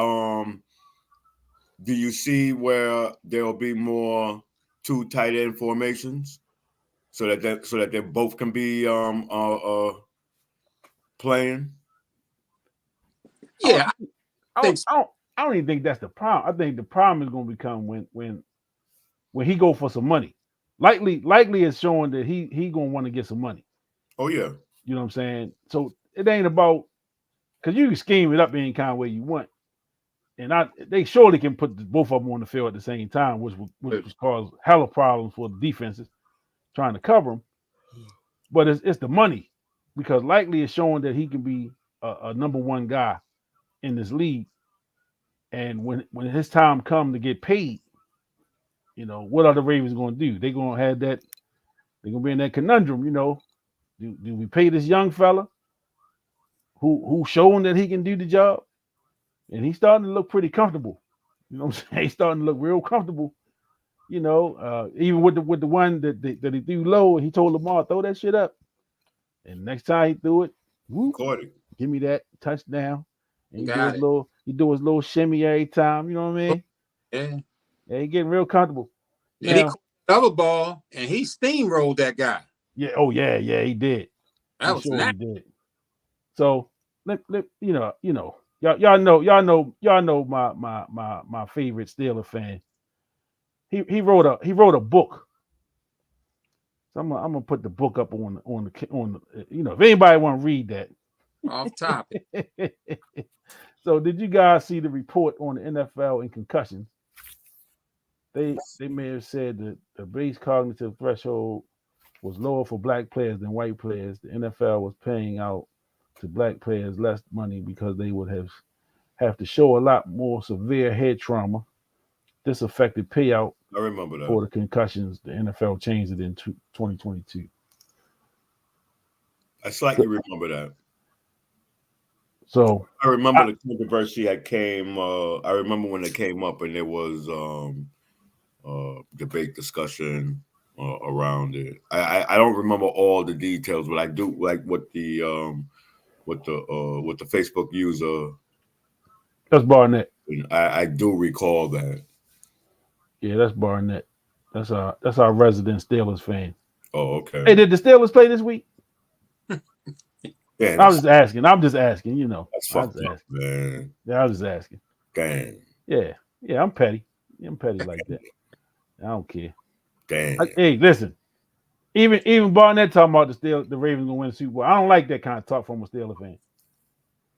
Do you see where there will be more 2 tight end formations, so that they both can be playing? Yeah, I don't even think that's the problem. I think the problem is going to become when he go for some money. Likely is showing that he going to want to get some money. Oh yeah, you know what I'm saying. So it ain't about, because you can scheme it up any kind of way you want, and they surely can put both of them on the field at the same time, which would cause hella problems for the defenses trying to cover them. But it's the money, because Likely is showing that he can be a number 1 guy in this league, and when his time comes to get paid, what are the Ravens going to do? They're going to have that. They're going to be in that conundrum. Do we pay this young fella who's showing that he can do the job, and he's starting to look pretty comfortable. You know what I'm saying? He's starting to look real comfortable. Even with the one that he threw low, he told Lamar, throw that shit up. And next time he threw it, whoop, give me that touchdown. And he do his little shimmy every time. You know what I mean? Yeah. Yeah, he getting real comfortable. And he caught another ball and he steamrolled that guy. Yeah. Oh yeah, he did. That was nice. He did. So y'all know my favorite Steeler fan. He wrote a book. So I'm gonna put the book up on the if anybody want to read that. Off topic. So did you guys see the report on the NFL and concussions? They may have said that the base cognitive threshold was lower for black players than white players. The NFL was paying out to black players less money because they would have to show a lot more severe head trauma. This affected payout I remember that. for the concussions. The NFL changed it in 2022. I slightly remember that. So I remember the controversy that came. I remember when it came up and there was debate discussion around it. I don't remember all the details, but I do like what the Facebook user. that's Barnett. I do recall that. Yeah, that's Barnett. That's our resident Steelers fan. Oh, okay. Hey, did the Steelers play this week? Damn, I'm just asking. You know. That's fucked up, man. Yeah, I was just asking. Damn. Yeah, I'm petty. I'm petty like that. I don't care. Damn. Hey, listen. Even Barnett talking about the Ravens gonna win the Super Bowl. I don't like that kind of talk from a Steelers fan.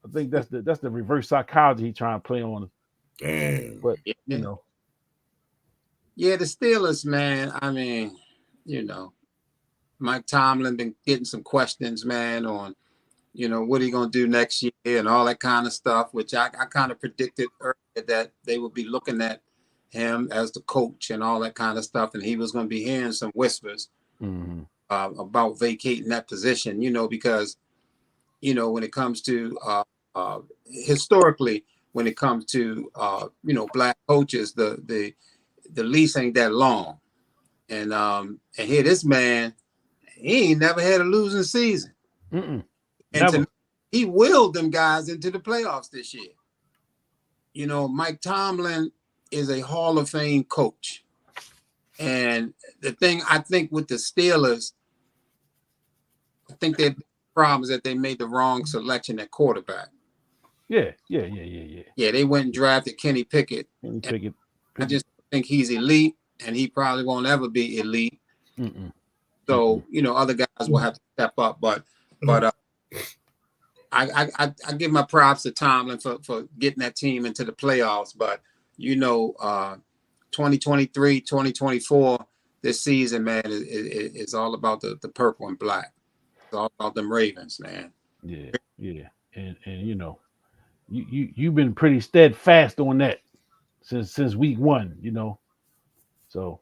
I think that's the reverse psychology he trying to play on us. Damn. But you know. Yeah, the Steelers, man. I mean, Mike Tomlin been getting some questions, man, on what are you going to do next year and all that kind of stuff, which I kind of predicted earlier that they would be looking at him as the coach and all that kind of stuff. And he was going to be hearing some whispers about vacating that position, because, when it comes to historically, when it comes to, black coaches, the lease ain't that long. And here, this man, he ain't never had a losing season. And he willed them guys into the playoffs this year. Mike Tomlin is a Hall of Fame coach. And the thing I think with the Steelers, I think their problem is that they made the wrong selection at quarterback. Yeah, they went and drafted Kenny Pickett. I just think he's elite, and he probably won't ever be elite. So, other guys will have to step up. But I give my props to Tomlin for getting that team into the playoffs. But 2023, 2024, this season, man, is all about the purple and black. It's all about them Ravens, man. Yeah. And you've been pretty steadfast on that since week one, So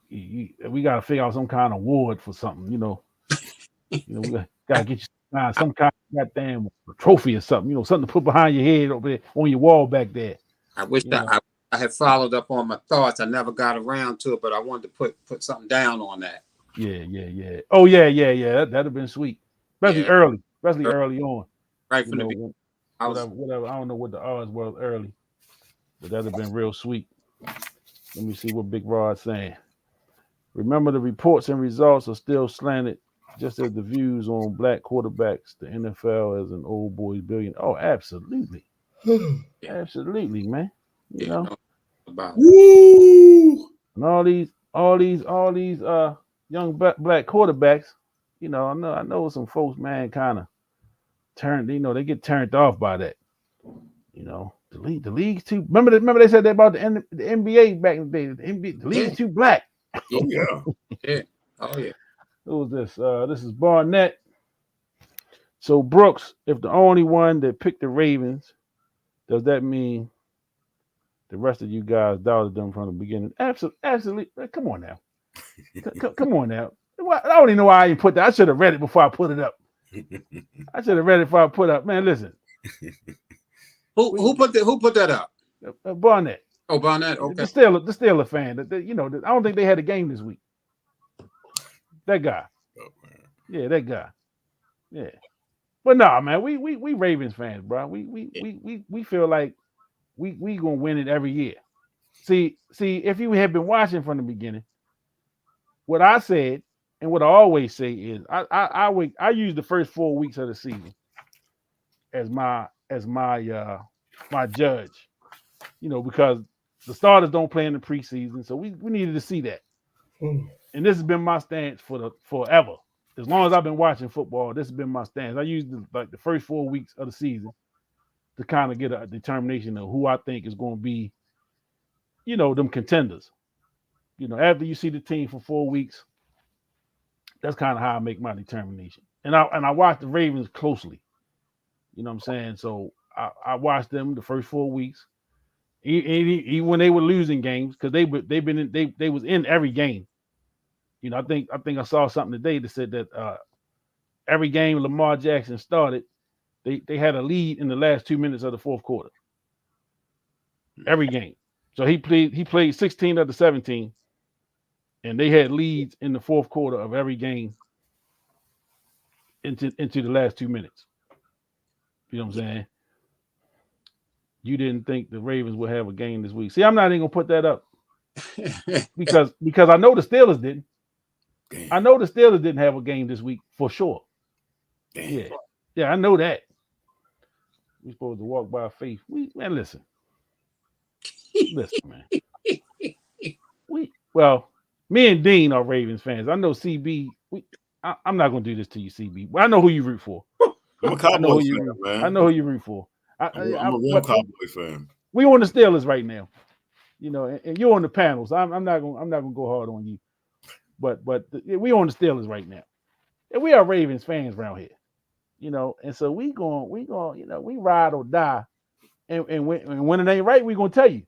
we got to figure out some kind of award for something, we got to get you some kind of goddamn trophy or something, something to put behind your head over there on your wall back there. I wish that I had followed up on my thoughts. I never got around to it, but I wanted to put something down on that. Yeah. Oh yeah. That'd have been sweet, especially early on. Right from the beginning. Whatever. I don't know what the odds were early, but that'd have been real sweet. Let me see what Big Rod's saying. Remember, the reports and results are still slanted, just as the views on black quarterbacks, the NFL as an old boy's billion. Oh, absolutely. Absolutely, man. Woo! And all these young black quarterbacks, I know some folks, man, kind of turned, they get turned off by that. The league's too. Remember they said that about the NBA back in the day. The league's too black. Oh yeah. Who was this? This is Barnett. So Brooks, if the only one that picked the Ravens, does that mean the rest of you guys doubted them from the beginning? Absolutely. Come on now. Come on now. I don't even know why I didn't put that. I should have read it before I put it up. Man, listen. Who put that up? Barnett. Oh, Barnett. Okay. The Steeler fan. I don't think they had a game this week. That guy. Oh, man. Yeah, that guy. Yeah. But nah, man, we Ravens fans, bro. We feel like we gonna win it every year. See, if you had been watching from the beginning, what I said and what I always say is I use the first 4 weeks of the season as my as my my judge, because the starters don't play in the preseason, so we needed to see that. And this has been my stance for forever. As long as I've been watching football, this has been my stance. I used the first 4 weeks of the season to kind of get a determination of who I think is going to be, them contenders. After you see the team for 4 weeks, that's kind of how I make my determination. And I watch the Ravens closely. You know what I'm saying? So I watched them the first 4 weeks, even when they were losing games, because they was in every game. I think I saw something today that said that every game Lamar Jackson started, they had a lead in the last 2 minutes of the fourth quarter. Every game. So he played 16 of the 17, and they had leads in the fourth quarter of every game into the last 2 minutes. You know what I'm saying? You didn't think the Ravens would have a game this week. See, I'm not even gonna put that up because I know the Steelers didn't. Damn. I know the Steelers didn't have a game this week for sure. Damn. Yeah, I know that. We're supposed to walk by faith. Man, listen, man. Me and Dean are Ravens fans. I know CB. I'm not gonna do this to you, CB. I know who you root for. I'm a Cowboys fan, man. I know who you root for. I'm a real Cowboy fan. We on the Steelers right now, and you're on the panels. I'm not gonna go hard on you, but we on the Steelers right now, and we are Ravens fans around here, and so we ride or die, and when it ain't right, we gonna tell you.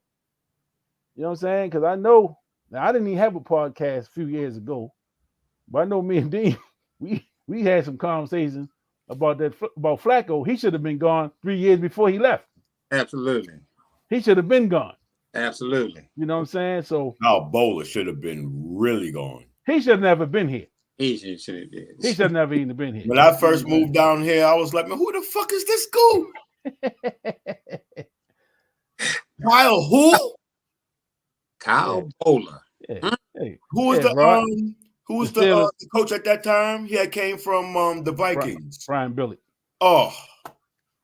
You know what I'm saying? Because I know now I didn't even have a podcast a few years ago, but I know me and Dean we had some conversations about Flacco. He should have been gone 3 years before he left. Absolutely. He should have been gone. Absolutely. You know what I'm saying? So Bowler should have been really gone. He should have never been here. He should have did. He should have never even been here. When I first moved down here, I was like, man, who the fuck is this school? Kyle who? Kyle Bowler. Yeah. Hey. Who was the coach at that time? He came from the Vikings. Brian Billick. Oh.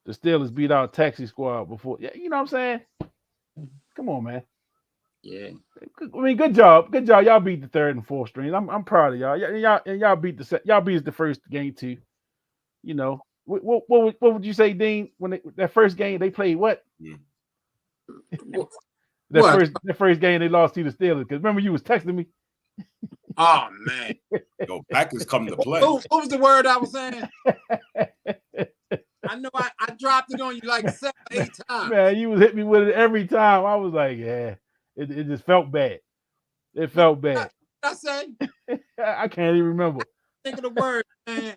The Steelers beat out Taxi Squad before. Yeah, you know what I'm saying? Come on, man. Yeah. I mean, good job. Good job. Y'all beat the third and fourth strings. I'm proud of y'all. Y'all beat the first game too. What would you say, Dean? When that first game they played what? Yeah. That first game they lost to the Steelers. Because remember you was texting me. Oh man. Yo, Packers come to play. What was the word I was saying? I know I dropped it on you like 7, 8 times. Man, you was hitting me with it every time. I was like, yeah, it just felt bad. It felt bad. What I say? I can't even remember. Think of the word, man.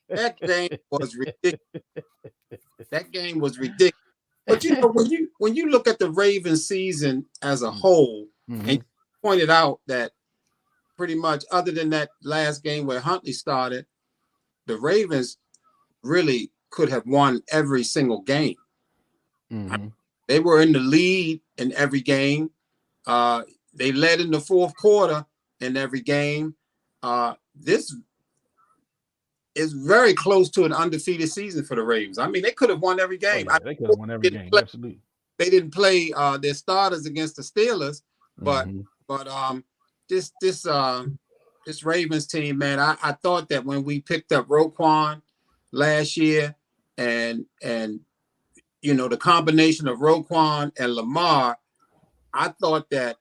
That game was ridiculous. That game was ridiculous. But when you look at the Ravens season as a whole, and you pointed out that pretty much other than that last game where Huntley started, the Ravens really could have won every single game. They were in the lead in every game. They led in the fourth quarter in every game. This is very close to an undefeated season for the Ravens. I mean, they could have won every game. Oh, yeah, they could have won every game. Absolutely. They didn't play their starters against the Steelers, but this Ravens team, man, I thought that when we picked up Roquan last year and the combination of Roquan and Lamar, I thought that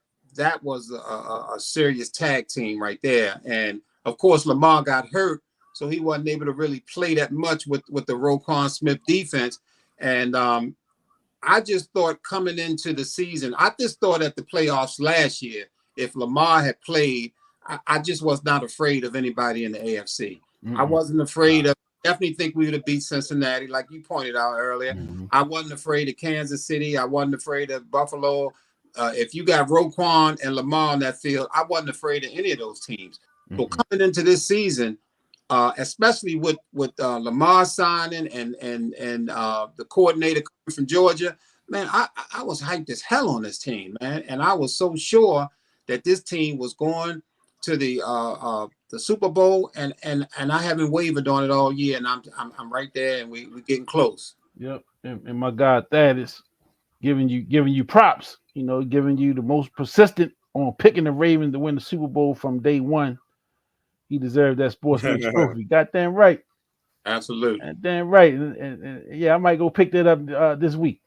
was a serious tag team right there. And of course, Lamar got hurt, so he wasn't able to really play that much with the Roquan Smith defense. And I just thought coming into the season, I just thought at the playoffs last year, if Lamar had played, I just was not afraid of anybody in the AFC. I wasn't afraid of. Definitely think we would have beat Cincinnati, like you pointed out earlier. I wasn't afraid of Kansas City. I wasn't afraid of Buffalo. If you got Roquan and Lamar on that field, I wasn't afraid of any of those teams. So coming into this season, especially with Lamar signing and the coordinator from Georgia, man, I was hyped as hell on this team, man, and I was so sure that this team was going to the Super Bowl, and I haven't wavered on it all year, and I'm right there, and we're getting close. Yep. And my God, that is giving you props. You know, giving you the most persistent on picking the Ravens to win the Super Bowl from day one. He deserved that Sports Mix trophy. Goddamn right. Absolutely. Goddamn right. And yeah, I might go pick that up this week.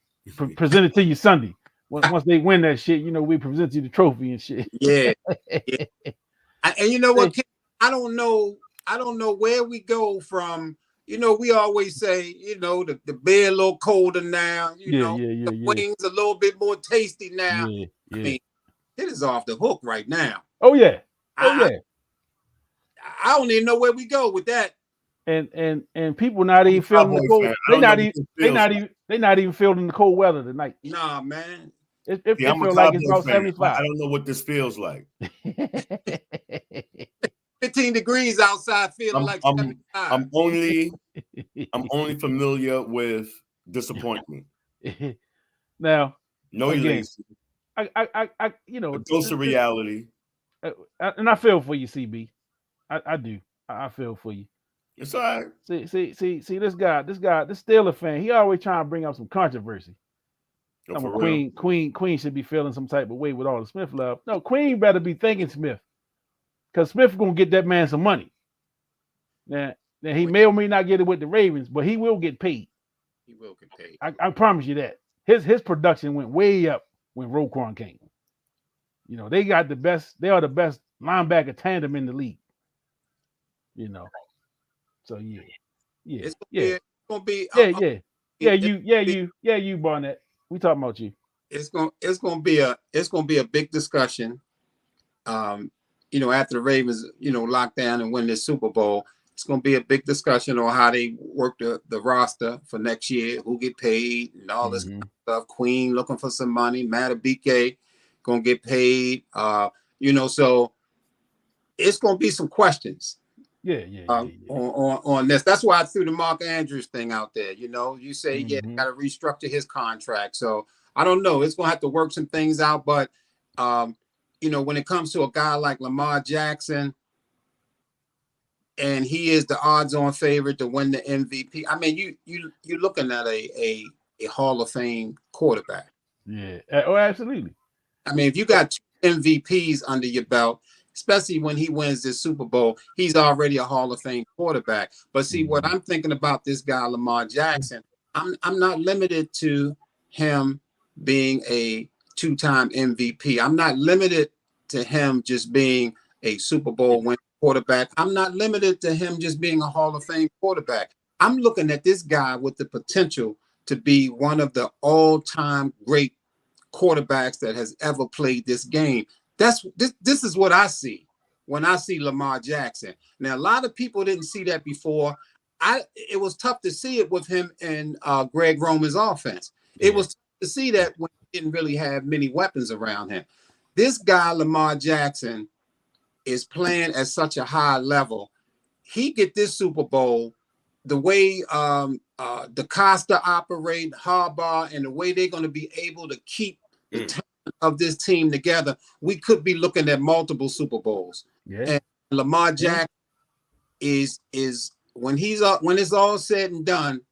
Present it to you Sunday. Once they win that shit, you know, we present you the trophy and shit. Yeah. Yeah. And you know what? I don't know where we go from. You know, we always say, you know, the beer a little colder now. You know, the wings a little bit more tasty now. Yeah. I mean, it is off the hook right now. Oh yeah. I don't even know where we go with that. And people not even feeling the cold. They not even feeling the cold weather tonight. Nah, man. It feels like it's about 75. I don't know what this feels like. 15 degrees outside, feeling like 75. I'm only familiar with disappointment. Now, no elation. I you know, a dose of reality. And I feel for you, CB. I do. I feel for you. It's all right. See, this Steeler fan, he always trying to bring up some controversy. Queen should be feeling some type of way with all the Smith love. No, Queen better be thanking Smith. Because Smith gonna get that man some money. Now he may or may not get it with the Ravens, but he will get paid. He will get paid. I promise you that. His production went way up when Roquan came. You know, they are the best linebacker tandem in the league. You know. So yeah. It's gonna be you Barnett. We talking about you. It's gonna be a big discussion. You know, after the Ravens, you know, lock down and win this Super Bowl, it's gonna be a big discussion on how they work the roster for next year, who get paid and all this kind of stuff. Queen looking for some money, Matabike gonna get paid. You know, so it's gonna be some questions. On this. That's why I threw the Mark Andrews thing out there. You know, you say, they got to restructure his contract. So I don't know. It's going to have to work some things out. But, you know, when it comes to a guy like Lamar Jackson, and he is the odds-on favorite to win the MVP. I mean, you're looking at a Hall of Fame quarterback. Yeah. Oh, absolutely. I mean, if you got 2 MVPs under your belt, especially when he wins this Super Bowl, he's already a Hall of Fame quarterback. But see, what I'm thinking about this guy, Lamar Jackson, I'm not limited to him being a 2-time MVP. I'm not limited to him just being a Super Bowl winning quarterback. I'm not limited to him just being a Hall of Fame quarterback. I'm looking at this guy with the potential to be one of the all-time great quarterbacks that has ever played this game. This is what I see when I see Lamar Jackson. Now, a lot of people didn't see that before. It was tough to see it with him and Greg Roman's offense. It was tough to see that when he didn't really have many weapons around him. This guy, Lamar Jackson, is playing at such a high level. He get this Super Bowl, the way DaCosta operate, Harbaugh, and the way they're going to be able to keep the talent of this team together, we could be looking at multiple Super Bowls. And Lamar Jackson is when it's all said and done,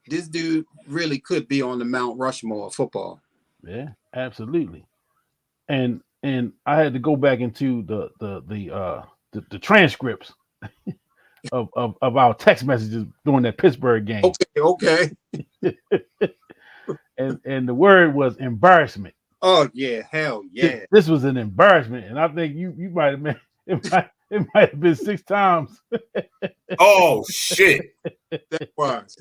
this dude really could be on the Mount Rushmore of football. Yeah, absolutely. And I had to go back into the transcripts of our text messages during that Pittsburgh game. Okay. and the word was embarrassment. Oh yeah, hell yeah. This was an embarrassment, and I think you might have been it might have been 6 times. Oh shit. That was.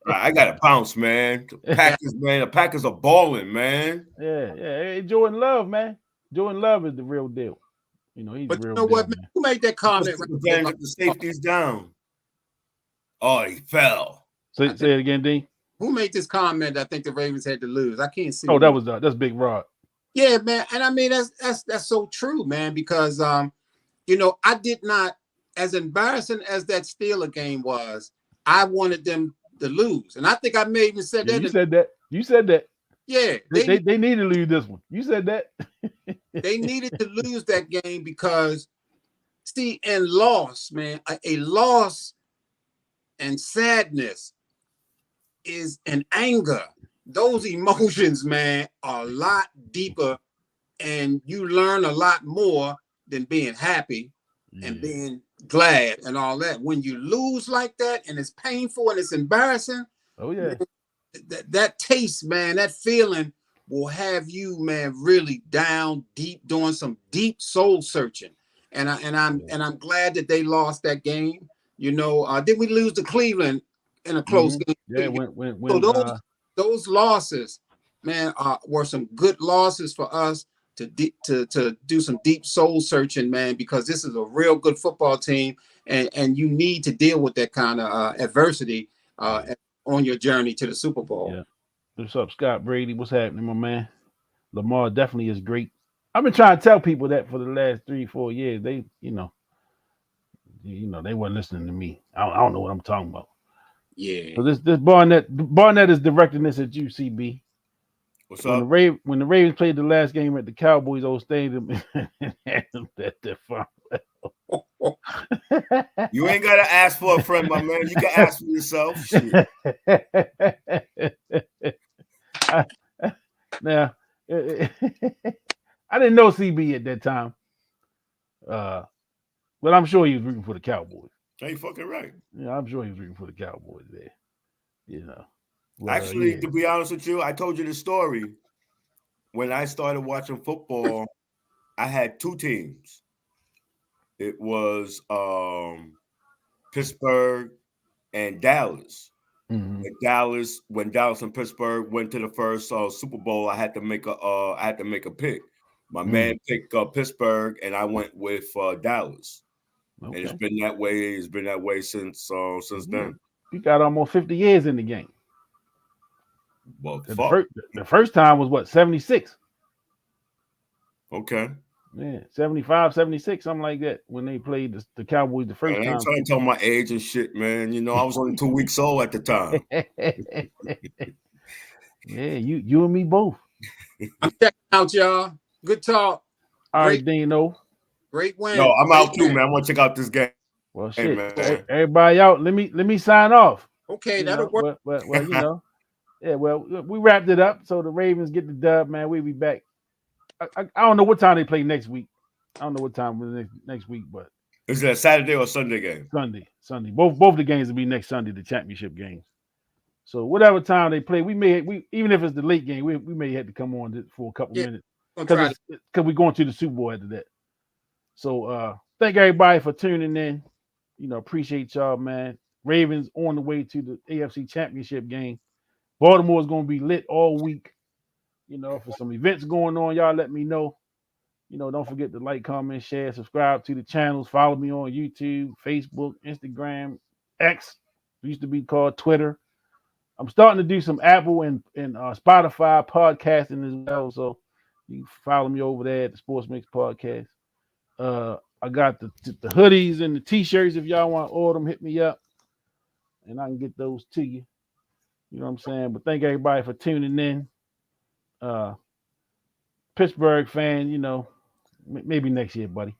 I gotta bounce, man. The Packers are balling, man. Yeah. Hey, Jordan Love, man. Jordan Love is the real deal. You know, he's but the real you know deal, what, man? Who made that comment? Get the safeties down. Oh, he fell. Say it again, Dean. Who made this comment? I think the Ravens had to lose. I can't see. Oh, that's Big Rod. Yeah, man, and I mean that's so true, man. Because you know, I did not, as embarrassing as that Steeler game was, I wanted them to lose, and I think I may even said that. You said that. Yeah, they needed to lose this one. You said that. They needed to lose that game because, see, and loss, man, a loss and sadness is an anger. Those emotions, man, are a lot deeper, and you learn a lot more than being happy and being glad and all that. When you lose like that, and it's painful and it's embarrassing, oh yeah, man, that taste, man, that feeling will have you, man, really down deep, doing some deep soul searching. And I'm glad that they lost that game. You know, did we lose to Cleveland in a close game? Yeah, when So those losses, man, were some good losses for us to do some deep soul searching, man, because this is a real good football team, and you need to deal with that kind of adversity on your journey to the Super Bowl. Yeah. What's up, Scott Brady? What's happening, my man? Lamar definitely is great. I've been trying to tell people that for the last 3-4 years. They, they weren't listening to me. I don't know what I'm talking about. Yeah. So this Barnett is directing this at UCB. What's when up? When the Ravens played the last game at the Cowboys old stadium, You ain't gotta ask for a friend, my man. You can ask for yourself. Shit. Now, I didn't know CB at that time, but I'm sure he was rooting for the Cowboys. Ain't fucking right. Yeah, I'm sure he was rooting for the Cowboys there. You know. Well, actually, to be honest with you, I told you the story. When I started watching football, I had two teams. It was Pittsburgh and Dallas. Mm-hmm. When Dallas and Pittsburgh went to the first Super Bowl, I had to make a pick. My man picked Pittsburgh, and I went with Dallas. Okay. And it's been that way. It's been that way since then. You got almost 50 years in the game. Well, the first time was what, 76? Okay. Yeah, 75, 76, something like that, when they played the Cowboys the first time. I ain't trying to tell my age and shit, man. You know, I was only 2 weeks old at the time. Yeah, you and me both. I'm checking out, y'all. Good talk. All right, Dino. Great win. No, I'm out too, man. I want to check out this game. Well, shit. Hey, everybody out. Let me sign off. Okay, that'll work. Well, you know. Yeah, well, we wrapped it up. So the Ravens get the dub, man. We'll be back. I don't know what time they play next week. I don't know what time next week, but is it a Saturday or Sunday game? Sunday. Both the games will be next Sunday, the championship games. So whatever time they play, we even if it's the late game, we may have to come on for a couple minutes because we're going to the Super Bowl after that. So thank everybody for tuning in. You know, appreciate y'all, man. Ravens on the way to the AFC Championship game. Baltimore is going to be lit all week. You know, for some events going on, y'all let me know. You know, don't forget to like, comment, share, subscribe to the channels. Follow me on YouTube, Facebook, Instagram, X. It used to be called Twitter. I'm starting to do some Apple and Spotify podcasting as well. So you can follow me over there at the Sports Mix Podcast. I got the hoodies and the t-shirts. If y'all want to order them, hit me up. And I can get those to you. You know what I'm saying? But thank everybody for tuning in. Pittsburgh fan, you know, maybe next year, buddy.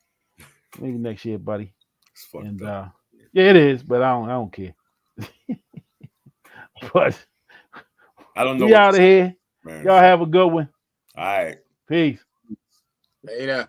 Maybe next year, buddy. And yeah, it is, but I don't care. But I don't know. We out of here. Man. Y'all have a good one. All right. Peace. Later.